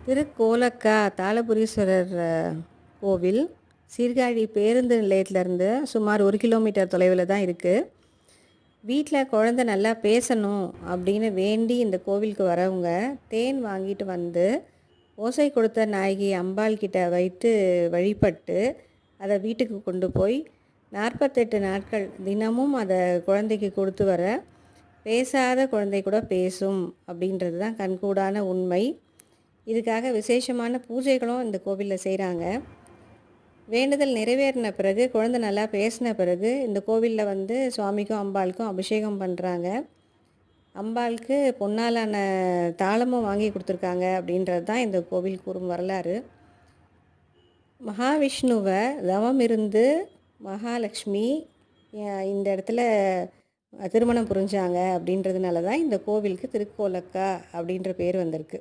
திருக்கோலக்கா தாளபுரீஸ்வரர் கோவில் சீர்காழி பேருந்து நிலையத்திலேருந்து சுமார் 1 கிலோமீட்டர் தொலைவில் தான் இருக்குது. வீட்டில் குழந்த நல்லா பேசணும் அப்படின்னு வேண்டி இந்த கோவிலுக்கு வரவங்க தேன் வாங்கிட்டு வந்து ஓசை கொடுத்த நாயகி அம்பாள் கிட்ட வைத்து வழிபட்டு அதை வீட்டுக்கு கொண்டு போய் 48 நாட்கள் தினமும் அதை குழந்தைக்கு கொடுத்து வர பேசாத குழந்தை கூட பேசும் அப்படின்றது தான் கண்கூடான உண்மை. இதுக்காக விசேஷமான பூஜைகளும் இந்த கோவிலில் செய்கிறாங்க. வேண்டுதல் நிறைவேறின பிறகு குழந்தை நல்லா பேசின பிறகு இந்த கோவிலில் வந்து சுவாமிக்கும் அம்பாளுக்கும் அபிஷேகம் பண்ணுறாங்க. அம்பாளுக்கு பொன்னாலான தாளமும் வாங்கி கொடுத்துருக்காங்க அப்படின்றது தான் இந்த கோவில் கூறும் வரலாறு. மகாவிஷ்ணுவை தவம் இருந்து மகாலட்சுமி இந்த இடத்துல திருமணம் புரிஞ்சாங்க அப்படின்றதுனால தான் இந்த கோவிலுக்கு திருக்கோலக்கா அப்படின்ற பேர் வந்திருக்கு.